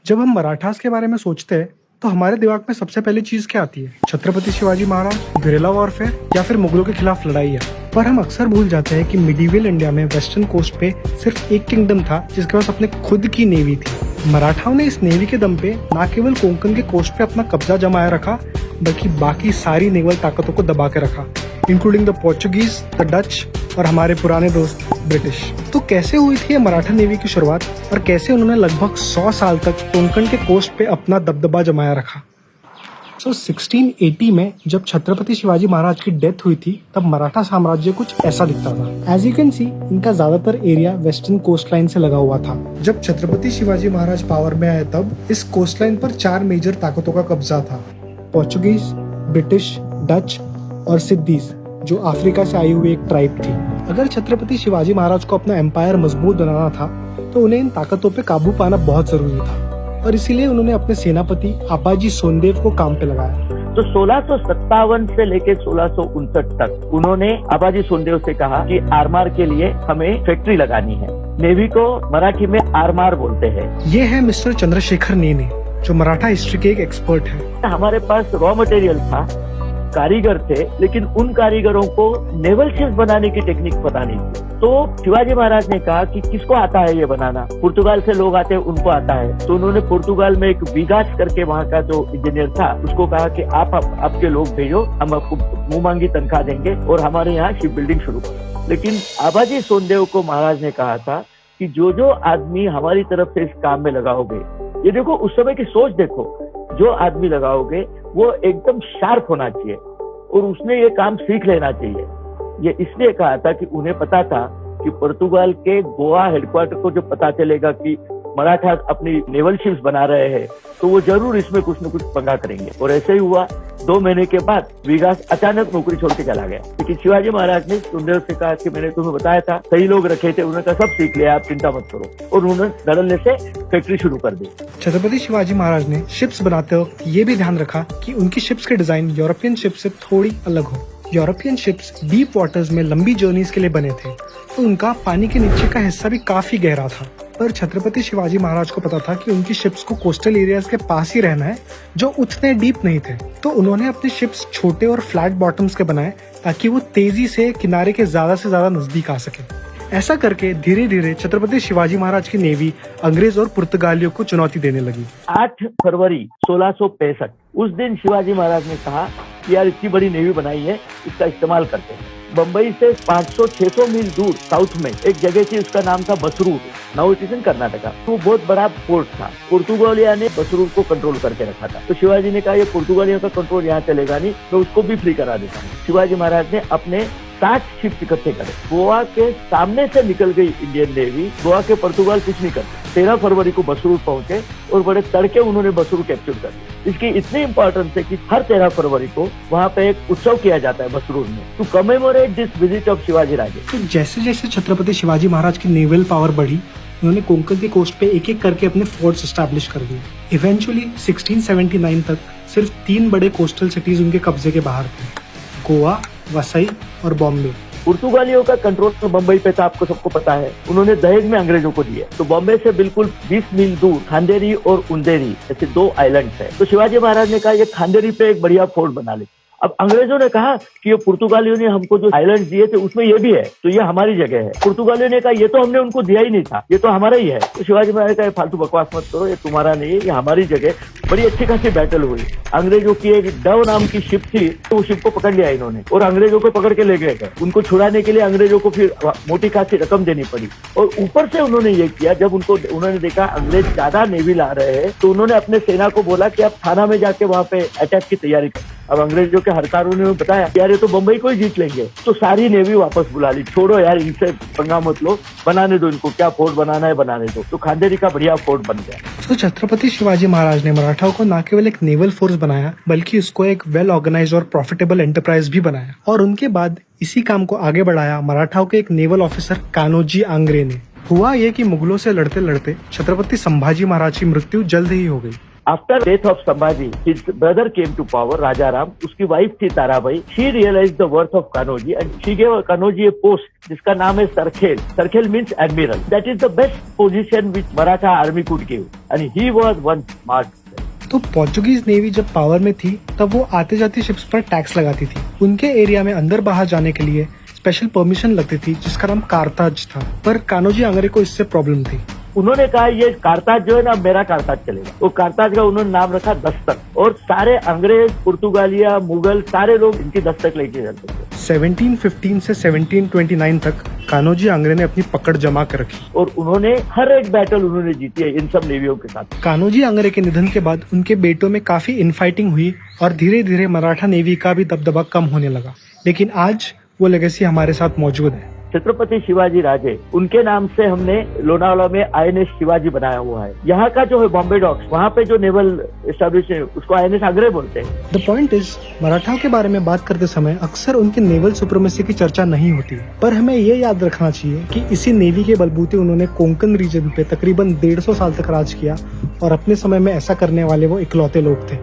जब हम मराठास के बारे में सोचते हैं तो हमारे दिमाग में सबसे पहली चीज क्या आती है? छत्रपति शिवाजी महाराज, गुरिल्ला वॉरफेयर या फिर मुगलों के खिलाफ लड़ाइयाँ। पर हम अक्सर भूल जाते हैं कि मिडीवल इंडिया में वेस्टर्न कोस्ट पे सिर्फ एक किंगडम था जिसके पास अपने खुद की नेवी थी। मराठाओं ने इस नेवी के दम पे न केवल कोंकण के कोस्ट पे अपना कब्जा जमाया रखा बल्कि बाकी सारी नेवल ताकतों को दबा के रखा, including the Portuguese, the Dutch और हमारे पुराने दोस्त ब्रिटिश। तो कैसे हुई थी ये मराठा नेवी की शुरुआत और कैसे उन्होंने लगभग 100 साल तक कोंकण के कोस्ट पे अपना दबदबा जमाया रखा? 1680 में जब छत्रपति शिवाजी महाराज की डेथ हुई थी तब मराठा साम्राज्य कुछ ऐसा दिखता था। एज यू कैन सी, इनका ज्यादातर एरिया वेस्टर्न कोस्ट लाइन से लगा हुआ था। जब छत्रपति शिवाजी महाराज पावर में आए तब इस कोस्ट लाइन पर 4 मेजर ताकतों का कब्जा था: पोर्चुगीज, ब्रिटिश, डच और सिद्दीज, जो अफ्रीका से आई हुई एक ट्राइब थी। अगर छत्रपति शिवाजी महाराज को अपना एम्पायर मजबूत बनाना था तो उन्हें इन ताकतों पे काबू पाना बहुत जरूरी था और इसीलिए उन्होंने अपने सेनापति अप्पाजी सोनदेव को काम पे लगाया। तो 1657 से लेकर 1659 तक उन्होंने अप्पाजी सोनदेव से कहा कि आरमार के लिए हमें फैक्ट्री लगानी है। नेवी को मराठी में आरमार बोलते हैं। ये है मिस्टर चंद्रशेखर नेने, जो मराठा हिस्ट्री के एक एक्सपर्ट है। हमारे पास रॉ मटेरियल था, कारीगर थे, लेकिन उन कारीगरों को नेवल शिप्स बनाने की टेक्निक पता नहीं थी। तो शिवाजी महाराज ने कहा कि किसको आता है ये बनाना? पुर्तगाल से लोग आते हैं, उनको आता है। तो उन्होंने पुर्तगाल में एक विगास करके वहाँ का जो इंजीनियर था उसको कहा कि आप आपके लोग भेजो, हम आपको मुंह मांगी तनख्वाह देंगे और हमारे यहाँ शिप बिल्डिंग शुरू करो। लेकिन अप्पाजी सोनदेव को महाराज ने कहा था कि जो जो आदमी हमारी तरफ से इस काम में लगाओगे, ये देखो उस समय की सोच देखो, जो आदमी लगाओगे वो एकदम शार्प होना चाहिए और उसने ये काम सीख लेना चाहिए। ये इसलिए कहा था कि उन्हें पता था कि पुर्तगाल के गोवा हेडक्वार्टर को जो पता चलेगा कि मराठा अपनी नेवल शिप्स बना रहे हैं तो वो जरूर इसमें कुछ न कुछ पंगा करेंगे। और ऐसे ही हुआ। 2 महीने के बाद विगास अचानक नौकरी छोड़ के चला गया। लेकिन शिवाजी महाराज ने सुंदर से कहा कि मैंने तुम्हें बताया था, सही लोग रखे थे, उन्होंने कहा सब सीख लिया, आप चिंता मत करो। और उन्होंने धड़ल्ले से फैक्ट्री शुरू कर दी। छत्रपति शिवाजी महाराज ने शिप्स बनाते वक्त ये भी ध्यान रखा कि उनकी शिप्स के डिजाइन यूरोपियन शिप्स से थोड़ी अलग हो। यूरोपियन शिप्स डीप वाटर्स में लंबी जर्नीज के लिए बने थे, तो उनका पानी के नीचे का हिस्सा भी काफी गहरा था। पर छत्रपति शिवाजी महाराज को पता था कि उनकी शिप्स को कोस्टल एरियाज के पास ही रहना है जो उतने डीप नहीं थे। तो उन्होंने अपने शिप्स छोटे और फ्लैट बॉटम्स के बनाए ताकि वो तेजी से किनारे के ज्यादा से ज्यादा नजदीक आ सके। ऐसा करके धीरे धीरे छत्रपति शिवाजी महाराज की नेवी अंग्रेज और पुर्तगालियों को चुनौती देने लगी। 8 फरवरी 1665 उस दिन शिवाजी महाराज ने कहा कि यार इतनी बड़ी नेवी बनाई है, इसका इस्तेमाल करते हैं। बम्बई से 500-600 मील दूर साउथ में एक जगह थी, उसका नाम था Basrur. Now it is in Karnataka. वो बहुत बड़ा पोर्ट था। पुर्तगालिया ने बसरूर को कंट्रोल करके रखा था। तो शिवाजी ने कहा ये पुर्तगालियों का कंट्रोल यहाँ चलेगा नहीं, मैं उसको भी फ्री करा देता हूँ। शिवाजी महाराज ने अपने 60 शिप इकट्ठे करे। गोवा के सामने से निकल गई इंडियन नेवी। गोवा के पुर्तगाल कुछ नहीं करते। 13 फरवरी को बसरूर पहुंचे और बड़े तड़के उन्होंने बसरूर कैप्चर कर लिया। इसकी इतनी इंपॉर्टेंस है कि हर 13 फरवरी को वहाँ पे एक उत्सव किया जाता है बसरूर में, to commemorate this visit of Shivaji Raje. तो जैसे जैसे छत्रपति शिवाजी महाराज की नेवल पावर बढ़ी, उन्होंने कोंकण के कोस्ट पे एक एक करके अपने फोर्ट्स एस्टैब्लिश कर दिए। इवेंचुअली 1679 तक सिर्फ 3 बड़े कोस्टल सिटीज उनके कब्जे के बाहर थे: गोवा, वसई और बॉम्बे। पुर्तगालियों का कंट्रोल तो बम्बई पे था, आपको सबको पता है। उन्होंने दहेज में अंग्रेजों को दिए। तो बॉम्बे से बिल्कुल 20 मील दूर खांदेरी और उंदेरी ऐसे 2 आइलैंड्स है। तो शिवाजी महाराज ने कहा ये खांदेरी पे एक बढ़िया फोर्ट बना ले। अब अंग्रेजों ने कहा कि ये पुर्तगालियों ने हमको जो आइलैंड दिए थे उसमें ये भी है, तो ये हमारी जगह है। पुर्तगालियों ने कहा ये तो हमने उनको दिया ही नहीं था, ये तो हमारा ही है। तो शिवाजी महाराज का फालतू बकवास मत करो, ये तुम्हारा नहीं है, ये हमारी जगह। बड़ी अच्छी खासी बैटल हुई। अंग्रेजों की एक डव नाम की शिप थी, तो वो शिप को पकड़ लिया इन्होंने और अंग्रेजों को पकड़ के ले गए। उनको छुड़ाने के लिए अंग्रेजों को फिर मोटी खासी रकम देनी पड़ी। और ऊपर से उन्होंने ये किया, जब उन्होंने देखा अंग्रेज ज्यादा नेवी ला रहे हैं तो उन्होंने अपने सेना को बोला कि आप थाना में जाके वहाँ पे अटैक की तैयारी करो। अब अंग्रेजों के हरकारों ने बताया यार ये तो बम्बई को ही जीत लेंगे। तो सारी नेवी वापस बुला ली। छोड़ो यार, इनसे पंगा मत लो, बनाने दो इनको, क्या फोर्ट बनाना है बनाने दो। तो खांदेरी का बढ़िया फोर्ट बन गया। तो छत्रपति शिवाजी महाराज ने मराठाओं को न केवल एक नेवल फोर्स बनाया बल्कि उसको एक वेल ऑर्गेनाइज्ड और प्रॉफिटेबल एंटरप्राइज भी बनाया। और उनके बाद इसी काम को आगे बढ़ाया मराठाओं के एक नेवल ऑफिसर कान्होजी आंग्रे ने। हुआ ये कि मुगलों से लड़ते लड़ते छत्रपति संभाजी महाराज की मृत्यु जल्द ही हो गई। After death of Sambhaji his brother came to power, Raja Ram, उसकी वाइफ थी Tarabai. She realise the worth of Kanhoji and she gave Kanhoji a post जिसका नाम है Sarkhel. Sarkhel means admiral. That is the best position which Maratha army could give and he was one smart. तो Portuguese navy जब power में थी तब वो आते जाती शिप्स पर टैक्स लगाती थी. उनके एरिया में अंदर बाहर जाने के लिए स्पेशल परमिशन लगती थी जिसका नाम कारताज था. पर कान्होजी आंग्रे को इससे प्रॉब्लम थी. उन्होंने कहा ये कारताज जो है ना मेरा कारताज चलेगा. वो कारताज का उन्होंने नाम रखा दस्तक. और सारे अंग्रेज, पुर्तगालिया, मुगल सारे लोग इनकी दस्तक लेके चलते थे. 1715 से 1729 तक कान्होजी आंग्रे ने अपनी पकड़ जमा कर रखी और उन्होंने हर एक बैटल उन्होंने जीती है इन सब नेवियों के साथ. कान्होजी आंग्रे के निधन के बाद उनके बेटों में काफी इनफाइटिंग हुई और धीरे धीरे मराठा नेवी का भी दबदबा कम होने लगा. लेकिन आज वो लेगेसी हमारे साथ मौजूद है. छत्रपति शिवाजी राजे, उनके नाम से हमने लोनावाला में INS शिवाजी बनाया हुआ है. यहाँ का जो है बॉम्बे डॉक्स, वहाँ पे जो नेवल एस्टेब्लिश है उसको INS आंग्रे बोलते हैं. द पॉइंट इज, मराठाओं के बारे में बात करते समय अक्सर उनकी नेवल सुप्रीमेसी की चर्चा नहीं होती, पर हमें ये याद रखना चाहिए कि इसी नेवी के बलबूते उन्होंने कोंकण रीजन पे तकरीबन 150 साल तक राज किया और अपने समय में ऐसा करने वाले वो इकलौते लोग थे.